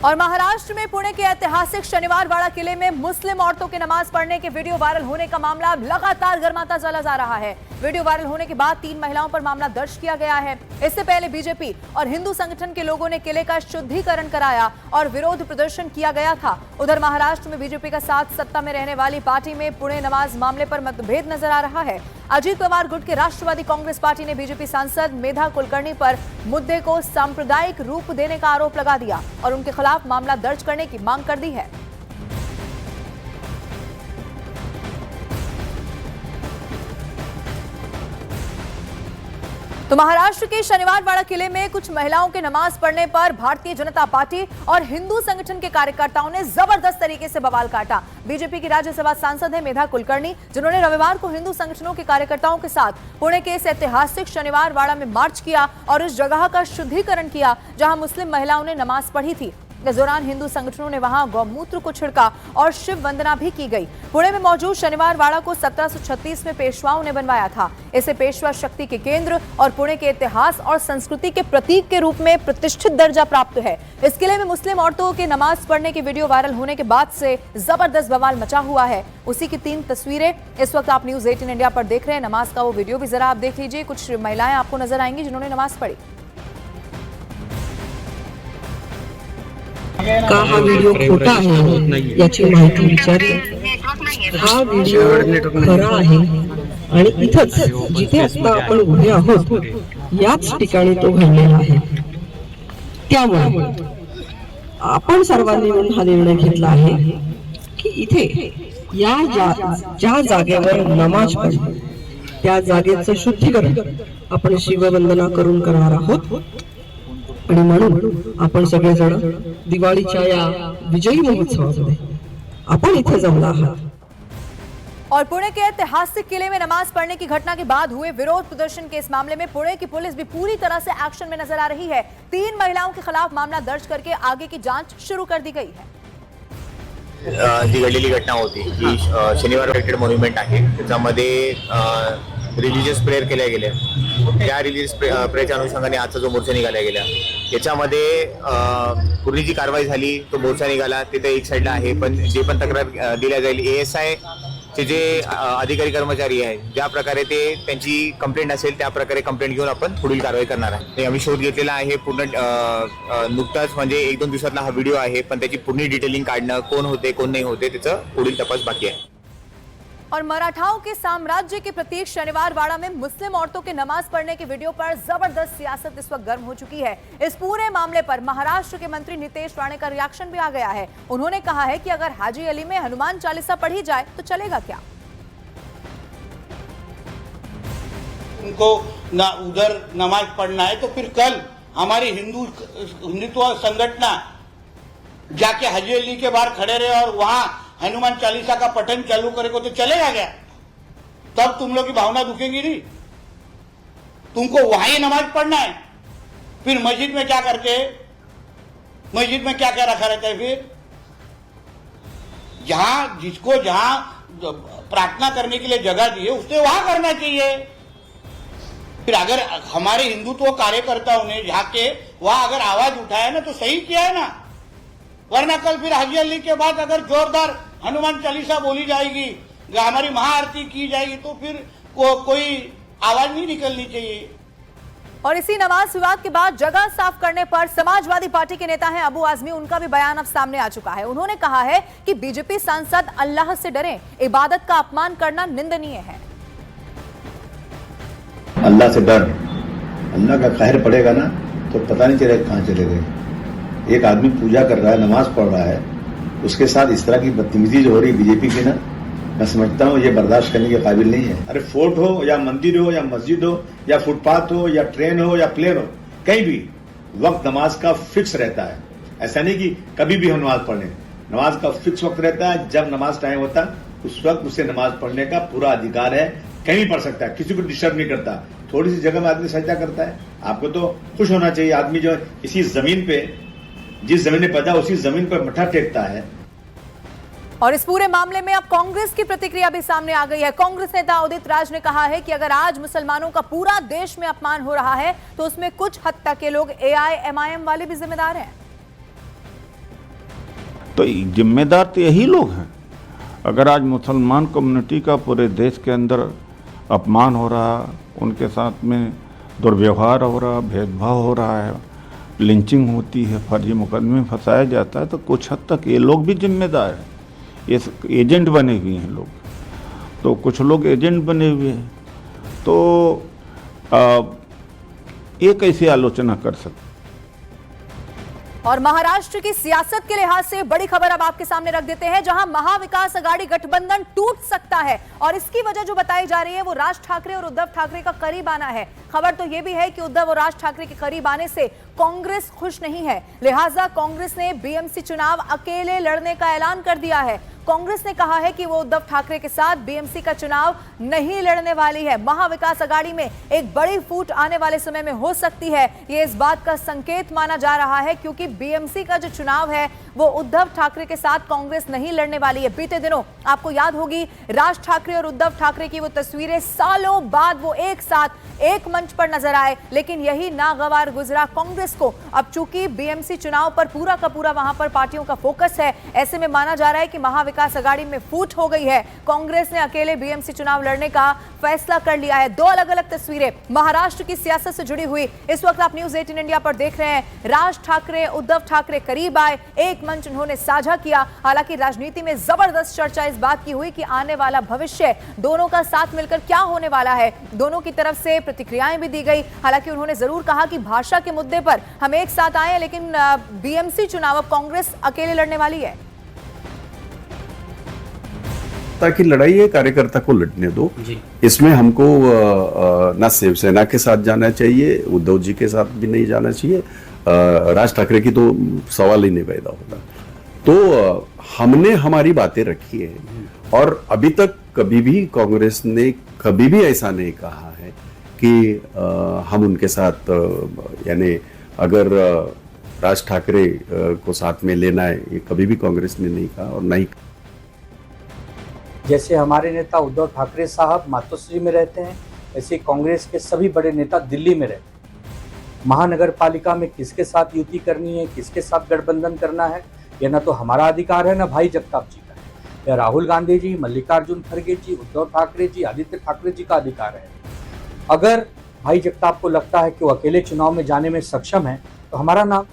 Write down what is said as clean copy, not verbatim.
और महाराष्ट्र में पुणे के ऐतिहासिक शनिवार वाड़ा किले में मुस्लिम औरतों के नमाज पढ़ने के वीडियो वायरल होने का मामला लगातार गर्माता चला जा रहा है। वीडियो वायरल होने के बाद 3 महिलाओं पर मामला दर्ज किया गया है। इससे पहले बीजेपी और हिंदू संगठन के लोगों ने किले का शुद्धिकरण कराया और विरोध प्रदर्शन किया गया था। उधर महाराष्ट्र में बीजेपी का साथ सत्ता में रहने वाली पार्टी में पुणे नमाज मामले पर मतभेद नजर आ रहा है। अजीत पवार गुट के राष्ट्रवादी कांग्रेस पार्टी ने बीजेपी सांसद मेधा कुलकर्णी पर मुद्दे को सांप्रदायिक रूप देने का आरोप लगा दिया और उनके खिलाफ मामला दर्ज करने की मांग कर दी है। तो महाराष्ट्र के शनिवार वाड़ा किले में कुछ महिलाओं के नमाज पढ़ने पर भारतीय जनता पार्टी और हिंदू संगठन के कार्यकर्ताओं ने जबरदस्त तरीके से बवाल काटा। बीजेपी की राज्यसभा सांसद है मेधा कुलकर्णी, जिन्होंने रविवार को हिंदू संगठनों के कार्यकर्ताओं के साथ पुणे के इस ऐतिहासिक शनिवार वाड़ा में मार्च किया और इस जगह का शुद्धिकरण किया जहां मुस्लिम महिलाओं ने नमाज पढ़ी थी। इस दौरान हिंदू संगठनों ने वहां गौमूत्र को छिड़का और शिव वंदना भी की गई। पुणे में मौजूद शनिवार वाड़ा को 1736 में पेशवाओं ने बनवाया था। इसे पेशवा शक्ति के केंद्र और पुणे के इतिहास और संस्कृति के प्रतीक के रूप में प्रतिष्ठित दर्जा प्राप्त है। इस किले में मुस्लिम औरतों के नमाज पढ़ने की वीडियो वायरल होने के बाद से जबरदस्त बवाल मचा हुआ है। उसी की 3 तस्वीरें इस वक्त आप न्यूज 18 इंडिया पर देख रहे हैं। नमाज का वो वीडियो भी जरा आप देख लीजिए। कुछ महिलाएं आपको नजर आएंगी जिन्होंने नमाज पढ़ी। का हा व्हिडिओ खोटा आहे याची माहिती विचारली। हा व्हिडिओ खरा आहे आणि इथंच जिथे आता आपण उभे आहोत याच ठिकाणी तो घडलेला आहे। त्यामुळे आपण सर्वांनी मिळून हा निर्णय घेतला आहे की इथे या ज्या जागेवर नमाज पढली त्या जागेचं शुद्धीकरण आपण शिववंदना करून करणार आहोत आणि म्हणून आपण सगळेजण दिवाळीच्या या विजयी महोत्सवामध्ये आपण इथे जमला आहात। और पुणे के ऐतिहासिक किले में नमाज पढ़ने की घटना के बाद हुए विरोध प्रदर्शन के इस मामले में पुणे की पुलिस भी पूरी तरह से एक्शन में नजर आ रही है। 3 महिलाओं के खिलाफ मामला दर्ज करके आगे की जांच शुरू कर दी गई है। जी घडलेली घटना होती की शनिवार रिलेटेड मॉन्युमेंट आहे, त्याच्यामध्ये रिलिजियस प्रेयर केल्या गेल्या। त्या रिलिजियस प्रेयरच्या अनुषंगाने आजचा जो मोर्चा निघाला गेला याच्यामध्ये पूर्वी जी कारवाई झाली तो मोर्चा निघाला तिथे एक साईडला आहे, पण जे पण तक्रार दिल्या जाईल एएसआय चे जे अधिकारी कर्मचारी आहेत ज्या प्रकारे ते त्यांची कंप्लेंट असेल त्या प्रकारे कंप्लेंट घेऊन आपण पुढील कारवाई करणार आहे। आम्ही शोध घेतलेला आहे पूर्ण नुकताच म्हणजे 1-2 दिवसातला हा व्हिडिओ आहे, पण त्याची पूर्ण डिटेलिंग काढणं कोण होते कोण नहीं होते त्याचं पुढील तपास बाकी आहे। और मराठाओं के साम्राज्य के प्रतीक शनिवार वाड़ा में मुस्लिम औरतों के नमाज पढ़ने की वीडियो पर जबरदस्त सियासत इस वक्त गर्म हो चुकी है। इस पूरे मामले पर महाराष्ट्र के मंत्री नितेश राणे का रिएक्शन भी आ गया है। उन्होंने कहा है कि अगर हाजी अली में हनुमान चालीसा पढ़ी जाए तो चलेगा क्या। उनको ना उधर नमाज पढ़ना है तो फिर कल हमारी हिंदुत्व संगठन जाके हाजी अली के बाहर खड़े रहे और वहां हनुमान चालीसा का पठन चालू करेगा तो चलेगा क्या? तब तुम लोग की भावना दुखेगी नहीं। तुमको वहीं नमाज पढ़ना है, फिर मस्जिद में क्या करके मस्जिद में क्या क्या रखा रहता है? फिर जहां प्रार्थना करने के लिए जगह दी है उसने वहां करना चाहिए। फिर अगर हमारे हिंदुत्व कार्यकर्ताओं ने जाके वहां अगर आवाज उठाया ना तो सही किया है ना, वरना कल फिर हाजी अली के बाद अगर जोरदार हनुमान चालीसा बोली जाएगी, हमारी महाआरती की जाएगी तो फिर कोई आवाज नहीं निकलनी चाहिए। और इसी नमाज विवाद के बाद जगह साफ करने पर समाजवादी पार्टी के नेता हैं अबू आजमी, उनका भी बयान अब सामने आ चुका है। उन्होंने कहा है कि बीजेपी सांसद अल्लाह से डरें, इबादत का अपमान करना निंदनीय है। अल्लाह से डर, अल्लाह का कहर पड़ेगा ना तो पता नहीं चलेगा कहां चले गए। एक आदमी पूजा कर रहा है, नमाज पढ़ रहा है, उसके साथ इस तरह की बदतमीजी जो हो रही बीजेपी की ना, मैं समझता हूँ ये बर्दाश्त करने के काबिल नहीं है। अरे फोर्ट हो या मंदिर हो या मस्जिद हो या फुटपाथ हो या ट्रेन हो या प्लेन हो, कहीं भी वक्त नमाज का फिक्स रहता है। ऐसा नहीं कि कभी भी हम नमाज पढ़ने, नमाज का फिक्स वक्त रहता है। जब नमाज टाइम होता उस वक्त उसे नमाज पढ़ने का पूरा अधिकार है, कहीं पढ़ सकता है, किसी को डिस्टर्ब नहीं करता। थोड़ी सी जगह में आदमी सजदा करता है, आपको तो खुश होना चाहिए। आदमी जो इसी जमीन पे, जिस जमीन में पैदा उसी जमीन पर मत्था टेकता है। और इस पूरे मामले में अब कांग्रेस की प्रतिक्रिया भी सामने आ गई है। कांग्रेस नेता उदित राज ने कहा है कि अगर आज मुसलमानों का पूरा देश में अपमान हो रहा है तो उसमें कुछ हद तक के लोग एआईएमआईएम वाले भी जिम्मेदार हैं। तो जिम्मेदार तो यही लोग हैं। अगर आज मुसलमान कम्युनिटी का पूरे देश के अंदर अपमान हो रहा, उनके साथ में दुर्व्यवहार हो रहा, भेदभाव हो रहा है, लिंचिंग होती है, फर्जी मुकदमे में फंसाया जाता है, तो कुछ हद तक ये लोग भी जिम्मेदार हैं। ये एजेंट बने हुए हैं लोग, तो कुछ लोग एजेंट बने हुए हैं, तो ये कैसे आलोचना कर सकते। और महाराष्ट्र की सियासत के लिहाज से बड़ी खबर अब आपके सामने रख देते हैं, जहां महाविकास आघाड़ी गठबंधन टूट सकता है और इसकी वजह जो बताई जा रही है वो राज ठाकरे और उद्धव ठाकरे का करीब आना है। खबर तो यह भी है कि उद्धव और राज ठाकरे के करीब आने से कांग्रेस खुश नहीं है, लिहाजा कांग्रेस ने बीएमसी चुनाव अकेले लड़ने का ऐलान कर दिया है। कांग्रेस ने कहा है कि वो उद्धव ठाकरे के साथ बीएमसी का चुनाव नहीं लड़ने वाली है। महाविकास आघाड़ी में एक बड़ी फूट आने वाले समय में हो सकती है, ये इस बात का संकेत माना जा रहा है, क्योंकि बीएमसी का जो चुनाव है वो उद्धव ठाकरे के साथ कांग्रेस नहीं लड़ने वाली है। बीते दिनों आपको याद होगी राज ठाकरे और उद्धव ठाकरे की वो तस्वीरें, सालों बाद वो एक साथ एक मंच पर नजर आए, लेकिन यही नागवार गुजरा कांग्रेस को। अब चूंकि बीएमसी चुनाव पर पूरा का पूरा वहां पर पार्टियों का फोकस है, ऐसे में माना जा रहा है कि महाविकास आघाड़ी में फूट हो गई है। कांग्रेस ने अकेले बीएमसी चुनाव लड़ने का फैसला कर लिया है। दो अलग अलग तस्वीरें महाराष्ट्र की सियासत से जुड़ी हुई इस वक्त आप न्यूज 18 इंडिया पर देख रहे हैं। राज ठाकरे उद्धव ठाकरे करीब आए, एक मंच उन्होंने साझा किया। हालांकि राजनीति में जबरदस्त चर्चा इस बात की हुई कि आने वाला भविष्य दोनों का साथ मिलकर क्या होने वाला है। दोनों की तरफ से प्रतिक्रियाएं भी दी गई। हालांकि उन्होंने जरूर कहा कि भाषा के मुद्दे पर हम एक साथ आए, लेकिन बीएमसी चुनाव अब कांग्रेस अकेले लड़ने वाली है। ताकि लड़ाई है, कार्यकर्ता को लड़ने दो। इसमें हमको ना शिवसेना के साथ जाना चाहिए, उद्धव जी के साथ भी नहीं जाना चाहिए, राज ठाकरे की तो सवाल ही नहीं पैदा होता। तो हमने हमारी बातें रखी है और अभी तक कभी भी कांग्रेस ने कभी भी ऐसा नहीं कहा है कि हम उनके साथ, यानी अगर राज ठाकरे को साथ में लेना है, ये कभी भी कांग्रेस ने नहीं कहा और नहीं। जैसे हमारे नेता उद्धव ठाकरे साहब मातोश्री में रहते हैं, ऐसे कांग्रेस के सभी बड़े नेता दिल्ली में रहते हैं। महानगर पालिका में किसके साथ युति करनी है, किसके साथ गठबंधन करना है, यह ना तो हमारा अधिकार है ना भाई जगताप जी का है। यह राहुल गांधी जी, मल्लिकार्जुन खड़गे जी, उद्धव ठाकरे जी, आदित्य ठाकरे जी का अधिकार है। अगर भाई जगताप को लगता है कि वो अकेले चुनाव में जाने में सक्षम है, तो हमारा नाम